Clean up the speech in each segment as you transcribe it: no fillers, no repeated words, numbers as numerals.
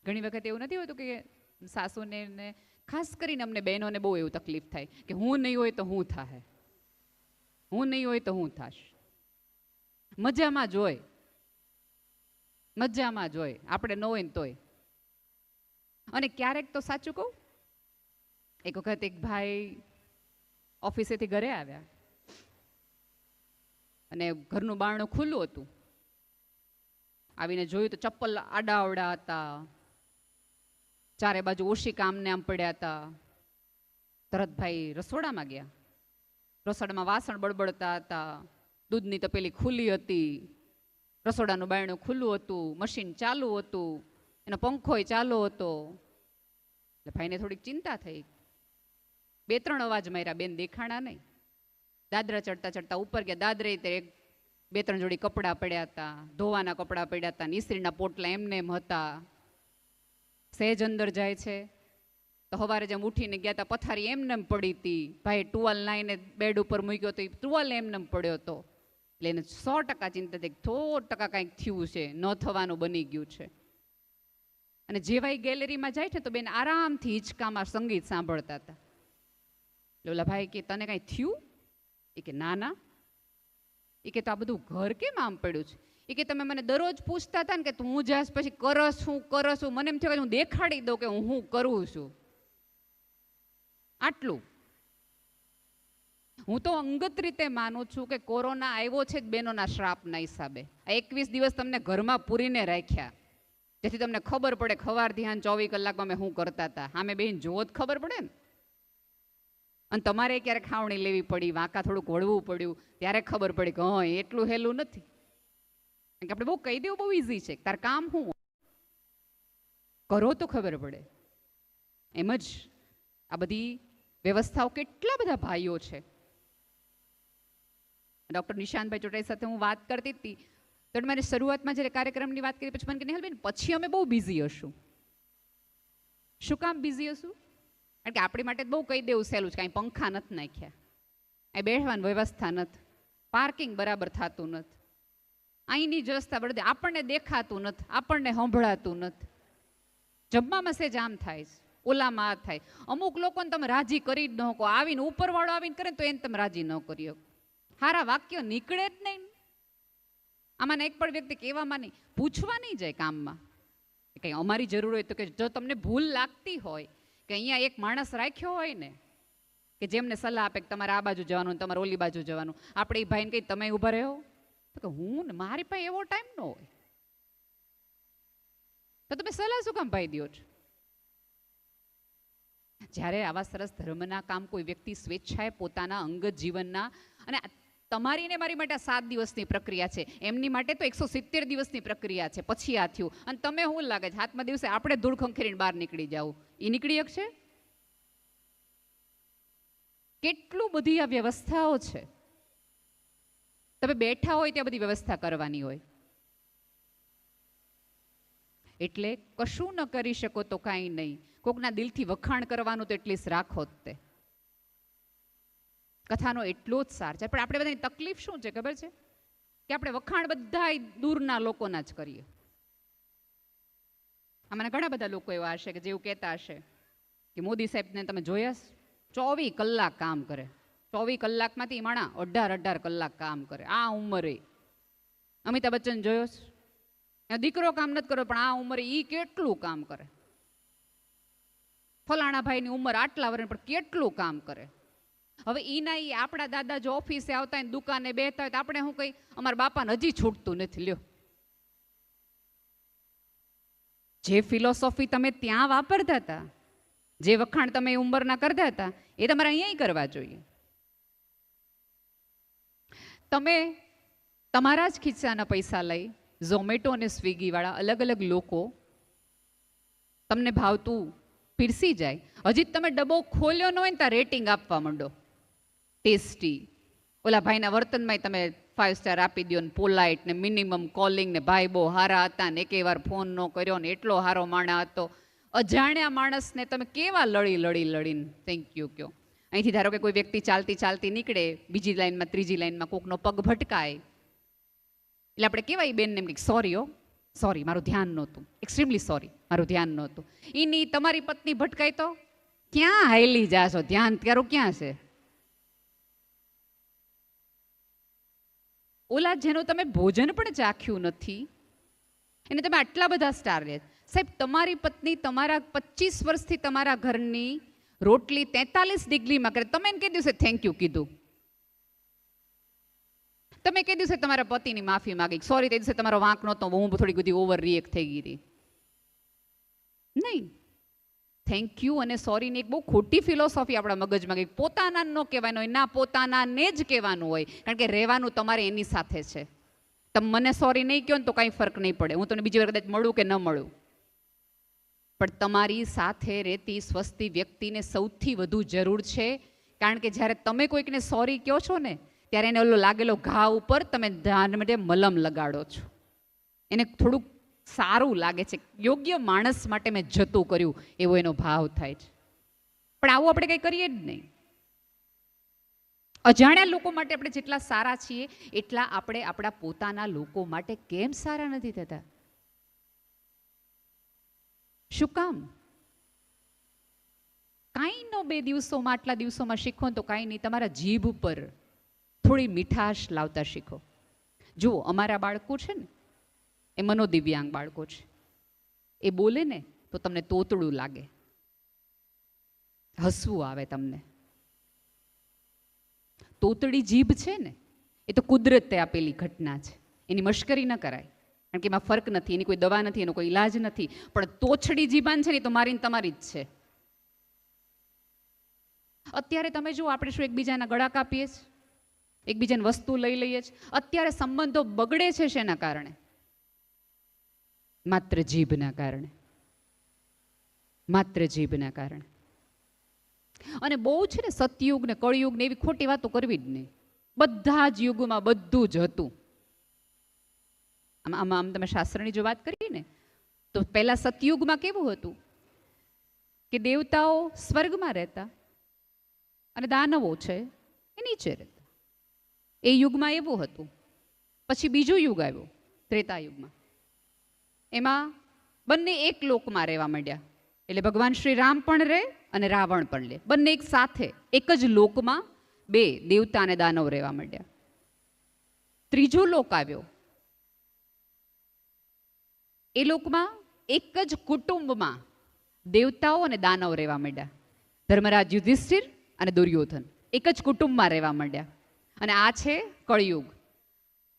ઘણી વખત એવું નથી હોતું કે સાસુને ને ખાસ કરીને અમને બહેનોને બહુ એવું તકલીફ થાય કે હું નહીં હોય તો હું થાય, હું નહીં હોય તો હું થાશ. મજામાં જોય, મજામાં જોય, આપણે ન હોય ને તોય. અને ક્યારેક તો સાચું કહું, એક વખત એક ભાઈ ઓફિસેથી ઘરે આવ્યા અને ઘરનું બારણું ખુલ્લું હતું. આવીને જોયું તો ચપ્પલ આડાઅવડા હતા, ચારે બાજુ ઓશિકા આમને આમ પડ્યા હતા. તરત ભાઈ રસોડામાં ગયા. રસોડામાં વાસણ બળબડતા હતા, દૂધની તપેલી ખુલ્લી હતી, રસોડાનું બારણું ખુલ્લું હતું, મશીન ચાલુ હતું, એનો પંખોય ચાલુ હતો. એટલે ભાઈને થોડીક ચિંતા થઈ. 2-3 અવાજ માર્યા, બેન દેખાણા નહીં. દાદરા ચડતા ચડતા ઉપર ગયા. દાદરે તે 2-3 જોડી કપડાં પડ્યા હતા, ધોવાના કપડાં પડ્યા હતા, ઇસ્ત્રીના પોટલા એમને એમ હતા. સહેજ અંદર જાય છે તો સવારે જેમ ઉઠીને ગયા હતા પથારી એમને એમ પડી હતી. ભાઈ ટુવાલ લાઈને બેડ ઉપર મૂક્યો તો ટુવાલ એમને એમ પડ્યો હતો. એટલે એને 100% ચિંતા થઈ, 100% કંઈક થયું છે, ન થવાનું બની ગયું છે. અને જેવા ગેલેરીમાં જાય છે તો બેન આરામથી હિંચકામાં સંગીત સાંભળતા હતા. એટલે ઓલા ભાઈ કે તને કાંઈ થયું? એ કે ના ના. એ કે તો આ બધું ઘર કેમ આમ પડ્યું છે? એ કે તમે મને દરરોજ પૂછતા હતા ને કે તું જાસ પછી કરસ છું, મને એમ થયું કે હું દેખાડી દઉં કે હું કરું છું. આટલું. હું તો અંગત રીતે માનું છું કે કોરોના આવ્યો છે જ બહેનોના શ્રાપના હિસાબે. આ 21 દિવસ તમને ઘરમાં પૂરીને રાખ્યા, જેથી તમને ખબર પડે ખવાર ધ્યાન 24 કલાકમાં અમે શું કરતા હતા. સામે બેન જોવો જ ખબર પડે ને. અને તમારે ક્યારેક ખાવણી લેવી પડી, વાંકા થોડુંક વળવું પડ્યું, ત્યારે ખબર પડી કે હા એટલું હેલું નથી. કારણ કે આપણે બહુ કહી દેવું બહુ ઇઝી છે, તાર કામ શું કરો તો ખબર પડે. એમ જ આ બધી વ્યવસ્થાઓ કેટલા બધા ભાઈઓ છે. ડૉક્ટર નિશાંતભાઈ ચોટાઈ સાથે હું વાત કરતી હતી તો મને શરૂઆતમાં જ્યારે કાર્યક્રમની વાત કરી પછી મને કે નેહલબેન પછી અમે બહુ બિઝી હશું. શું કામ બિઝી હશું? કારણ કે આપણી માટે બહુ કહી દેવું સહેલું છે, કાંઈ પંખા નથી નાખ્યા, અહીં બેસવાની વ્યવસ્થા નથી, પાર્કિંગ બરાબર થતું નથી, અહીંની વ્યવસ્થા બરાબર, આપણને દેખાતું નથી, આપણને સંભળાતું નથી, જમવામાં સેજ આમ થાય છે, ઓલામાં આ થાય. અમુક લોકોને તમે રાજી કરી જ ન શકો, આવીને ઉપરવાળો આવીને કરે તો એને તમે રાજી ન કરી શકો. સારા વાક્યો નીકળે જ નહીં. આમાં એક પણ વ્યક્તિ કહેવામાં નહીં, પૂછવા નહીં જાય કામમાં કંઈ અમારી જરૂર હોય તો કે જો તમને ભૂલ લાગતી હોય કે અહીંયા એક માણસ રાખ્યો હોય ને કે જેમને સલાહ આપે કે તમારે આ બાજુ જવાનું, તમારે ઓલી બાજુ જવાનું, આપણે એ ભાઈને કહી તમે ઊભા રહો તો કે હું ને મારી પાસે એવો ટાઈમ ન હોય, તો તમે સલાહ શું કામ ભાઈ દો છો? જ્યારે આવા સરસ ધર્મના કામ કોઈ વ્યક્તિ સ્વેચ્છાએ પોતાના અંગત જીવનના, અને તમારી ને મારી માટે 7 દિવસની પ્રક્રિયા છે, એમની માટે તો 170 દિવસની પ્રક્રિયા છે, પછી આ થયું. અને તમે શું લાગે છે 7મા દિવસે આપણે ધૂળ ખંખેરીને બહાર નીકળી જાવ? એ નીકળી શકશે? કેટલું બધી આ વ્યવસ્થાઓ છે. તમે બેઠા હોય ત્યાં બધી વ્યવસ્થા કરવાની હોય. એટલે કશું ન કરી શકો તો કાંઈ નહીં, કોકના દિલથી વખાણ કરવાનું તો એટલીસ્ટ રાખો જ તે. કથાનો એટલો જ સાર છે. પણ આપણે બધાની તકલીફ શું છે ખબર છે? કે આપણે વખાણ બધા દૂરના લોકોના જ કરીએ. આમાં ઘણા બધા લોકો એવા હશે કે જેવું કહેતા હશે કે મોદી સાહેબને તમે જોયા 24 કલાક કામ કરે, 24 કલાકમાંથી માણા 18 કલાક કામ કરે આ ઉંમરે. અમિતાભ બચ્ચન જોયો છે, દીકરો કામ નથી કર્યો પણ આ ઉંમરે ઈ કેટલું કામ કરે. ફલાણા ભાઈની ઉંમર આટલા વર્ષ પણ કેટલું કામ કરે. હવે ઈના ઈ આપણા દાદા જો ઓફિસે આવતા હોય દુકાને બેઠતા હોય તો આપણે શું કહી અમારા બાપાને હજી છૂટતું નથી. લ્યો, જે ફિલોસોફી તમે ત્યાં વાપરતા હતા, જે વખાણ તમે ઉંમરના કરતા હતા, એ તમારે અહીંયા કરવા જોઈએ. તમે તમારા જ ખિસ્સાના પૈસા લઈ ઝોમેટો અને સ્વિગી વાળા અલગ અલગ લોકો તમને ભાવતું પીરસી જાય, હજી તમે ડબ્બો ખોલ્યો ન હોય ને ત્યાં રેટિંગ આપવા માંડો. ટેસ્ટી, ઓલા ભાઈના વર્તનમાં તમે 5 સ્ટાર આપી દો ને, પોલાઇટ ને, મિનિમમ કોલિંગ ને, ભાઈ બહુ હારા હતા ને, એકે વાર ફોન ન કર્યો ને, એટલો હારો માણા હતો. અજાણ્યા માણસને તમે કેવા લડીને થેન્ક યુ કહો. અહીંથી ધારો કે કોઈ વ્યક્તિ ચાલતી નીકળે, બીજી લાઈનમાં ત્રીજી લાઈનમાં કોકનો પગ ભટકાય એટલે આપણે કેવાય બેનને એમ કે સોરી હો, સોરી, મારું ધ્યાન નહોતું, એક્સ્ટ્રીમલી સોરી, મારું ધ્યાન નહોતું. એની તમારી પત્ની ભટકાઈ તો ક્યાં હાયલી જાશો? ધ્યાન તારું ક્યાં છે? ઓલા જેનું તમે ભોજન પણ ચાખ્યું નથી એને તમે આટલા બધા સ્ટાર દે. સાહેબ, તમારી પત્ની તમારા 25 વર્ષથી તમારા ઘરની રોટલી 43 ડિગ્રીમાં કરે, તમે એને કઈ દિવસે થેન્ક યુ કીધું? તમે કઈ દિવસે તમારા પતિની માફી માંગી? સોરી, તે દિવસે તમારો વાંક નહોતો, હું થોડી બધી ઓવર રિએક્ટ થઈ ગઈ હતી. નહીં. થેન્ક યુ અને સોરીની એક બહુ ખોટી ફિલોસોફી આપણા મગજમાં ગઈ. પોતાના ન કહેવાનું હોય, ના પોતાનાને જ કહેવાનું હોય, કારણ કે રહેવાનું તમારે એની સાથે છે. તમે મને સોરી નહીં કહો ને તો કાંઈ ફરક નહીં પડે, હું તમને બીજી વાર કદાચ મળું કે ન મળું, પણ તમારી સાથે રહેતી સ્વસ્તી વ્યક્તિને સૌથી વધુ જરૂર છે. કારણ કે જ્યારે તમે કોઈકને સોરી કહો છો ને ત્યારે એને ઓલો લાગેલો ઘા ઉપર તમે ધ્યાન માટે મલમ લગાડો છો, એને થોડુંક સારું લાગે છે, યોગ્ય માણસ માટે મેં જતું કર્યું એવો એનો ભાવ થાય છે. પણ આવું આપણે કંઈ કરીએ જ નહીં. અજાણ્યા લોકો માટે આપણે જેટલા સારા છીએ એટલા આપણે આપણા પોતાના લોકો માટે કેમ સારા નથી થતા? શું કામ? કાંઈ નો 2 દિવસોમાં, આટલા દિવસોમાં શીખો તો કાંઈ નહીં, તમારા જીભ ઉપર થોડી મીઠાશ લાવતા શીખો. જુઓ, અમારા બાળકો છે ને એ મનોદિવ્યાંગ બાળકો છે. એ બોલે ને તો તમને તોતડું લાગે, હસવું આવે તમને. તોતડી જીભ છે ને એ તો કુદરતે આપેલી ઘટના છે, એની મશ્કરી ન કરાય, કારણ કે એમાં ફરક નથી, એની કોઈ દવા નથી, એનો કોઈ ઈલાજ નથી. પણ તોછડી જીભાન છે ને તો મારીને તમારી જ છે. અત્યારે તમે જુઓ, આપણે શું એકબીજાના ગળા કાપીએ છીએ, એકબીજાની વસ્તુ લઈ લઈએ છીએ. અત્યારે સંબંધો બગડે છે શેના કારણે? માત્ર જીભના કારણે, માત્ર જીભના કારણે. અને બહુ છે ને સતયુગ ને કળયુગ ને એવી ખોટી વાતો કરવી જ નહીં. બધા જ યુગમાં બધું જ હતું. આમ તમે શાસ્ત્રની જો વાત કરીએ ને તો પહેલા સતયુગમાં કેવું હતું કે દેવતાઓ સ્વર્ગમાં રહેતા અને દાનવો છે એ નીચે રહેતા. એ યુગમાં એવું હતું. પછી બીજો યુગ આવ્યો ત્રેતા યુગમાં, એમાં બંને એક લોકમાં રહેવા માંડ્યા. એટલે ભગવાન શ્રી રામ પણ રહે અને રાવણ પણ લે, બંને એક સાથે એક જ લોકમાં બે દેવતા અને દાનવ રહેવા માંડ્યા. ત્રીજો લોક આવ્યો. એ લોકમાં એક જ કુટુંબમાં દેવતાઓ અને દાનવ રહેવા માંડ્યા. ધર્મરાજ યુધિષ્ઠિર અને દુર્યોધન એક જ કુટુંબમાં રહેવા માંડ્યા. અને આ છે કળયુગ.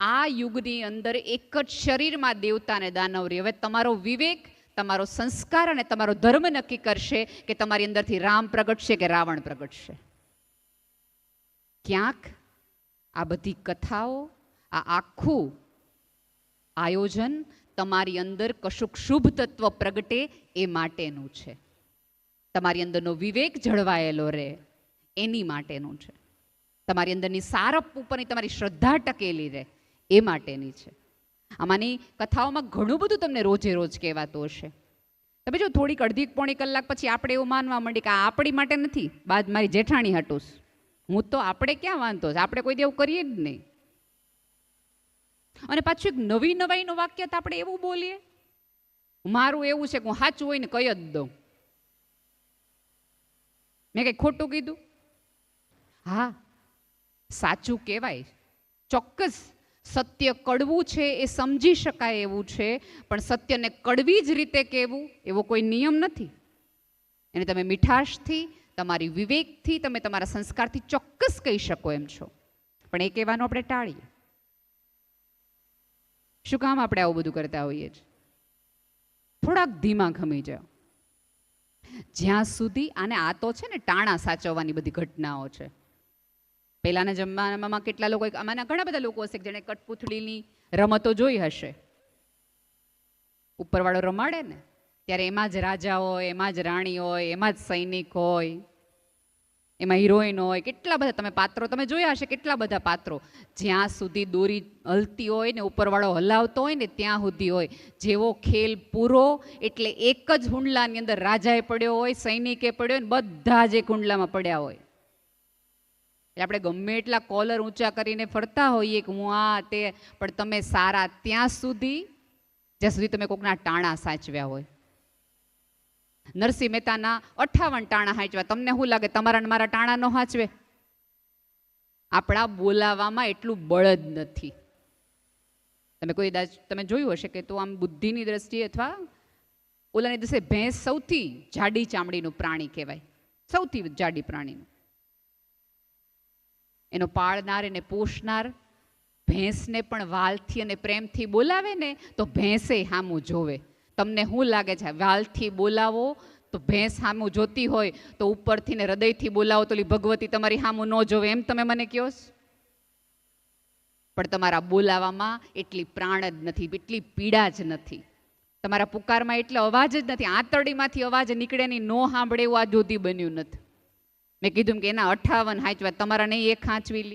આ યુગની અંદર એક જ શરીરમાં દેવતા અને દાનવ રહે. હવે તમારો વિવેક, તમારો સંસ્કાર અને તમારો ધર્મ નક્કી કરશે કે તમારી અંદરથી રામ પ્રગટશે કે રાવણ પ્રગટશે. ક્યાંક આ બધી કથાઓ, આ આખું આયોજન તમારી અંદર કશુંક શુભ તત્વ પ્રગટે એ માટેનું છે. તમારી અંદરનો વિવેક જળવાયેલો રહે એની માટેનું છે. તમારી અંદરની સારપ ઉપરની તમારી શ્રદ્ધા ટકેલી રહે એ માટેની છે. આમાંની કથાઓમાં ઘણું બધું તમને રોજે રોજ કહેવાતું હશે. તમે જો થોડીક અડધી પોણી કલાક પછી આપણે એવું માનવા માંડીએ કે આ આપણી માટે નથી, બાદ મારી જેઠાણી હાટુસ, હું તો આપણે ક્યાં વાંધો છે, આપણે કોઈ દેવું કરીએ જ નહીં. અને પાછું એક નવી નવાઈનું વાક્ય તો આપણે એવું બોલીએ, મારું એવું છે કે હું સાચું હોય ને કહી જ દઉં. મેં કંઈ ખોટું કીધું? હા, સાચું કહેવાય, ચોક્કસ સત્ય કડવું છે એ સમજી શકાય એવું છે, પણ સત્યને કડવી જ રીતે કહેવું એવો કોઈ નિયમ નથી. એને તમે મીઠાશથી, તમારી વિવેકથી, તમે તમારા સંસ્કારથી ચોક્કસ કહી શકો એમ છો, પણ એ કહેવાનું આપણે ટાળીએ. શું કામ આપણે આવું બધું કરતા હોઈએ છીએ? થોડાક ધીમા ખમી જાઓ. જ્યાં સુધી આને આ તો છે ને ટાણા સાચવવાની બધી ઘટનાઓ છે. પહેલાના જમાનામાં કેટલા લોકો, આમાંના ઘણા બધા લોકો હશે જેણે કઠપૂતળીની રમતો જોઈ હશે. ઉપરવાળો રમાડે ને ત્યારે એમાં જ રાજા હોય, એમાં જ રાણી હોય, એમાં જ સૈનિક હોય, એમાં હિરોઈન હોય, કેટલા બધા તમે પાત્રો તમે જોયા હશે, કેટલા બધા પાત્રો. જ્યાં સુધી દોરી હલતી હોય ને ઉપરવાળો હલાવતો હોય ને ત્યાં સુધી હોય. જેવો ખેલ પૂરો એટલે એક જ હુંડલાની અંદર રાજાએ પડ્યો હોય, સૈનિકે પડ્યો હોય, બધા જ એક હુંડલામાં પડ્યા હોય. આપણે ગમે એટલા કોલર ઊંચા કરીને ફરતા હોઈએ કે હું આ તે, પણ તમે સારા ત્યાં સુધી જ્યાં સુધી તમે કોકના ટાણા સાચવ્યા હોય. નરસિંહ મહેતાના 58 ટાણા સાચવ્યા. તમને શું લાગે તમારા ને મારા ટાણા નો સાચવે? આપણા બોલાવામાં એટલું બળ જ નથી. તમે કોઈ તમે જોયું હશે કે તો આમ બુદ્ધિની દ્રષ્ટિએ અથવા ઓલાની દ્રષ્ટિએ ભેંસ સૌથી જાડી ચામડીનું પ્રાણી કહેવાય, સૌથી જાડી પ્રાણીનું. એનો પાળનાર એને પોષનાર ભેંસને પણ વાલથી અને પ્રેમથી બોલાવે ને તો ભેંસે સામું જોવે. તમને શું લાગે છે વાલથી બોલાવો તો ભેંસ સામું જોતી હોય તો ઉપરથી ને હૃદયથી બોલાવો તો ભગવતી તમારી સામું ન જોવે એમ તમે મને કહો? પણ તમારા બોલાવામાં એટલી પ્રાણ જ નથી, એટલી પીડા જ નથી, તમારા પુકારમાં એટલો અવાજ જ નથી. આંતરડીમાંથી અવાજ નીકળે ની નો સાંભળે એવું આ જોધી બન્યું નથી. મેં કીધું કે એના 58 સાચવા, તમારા નહીં એક સાચવી લી.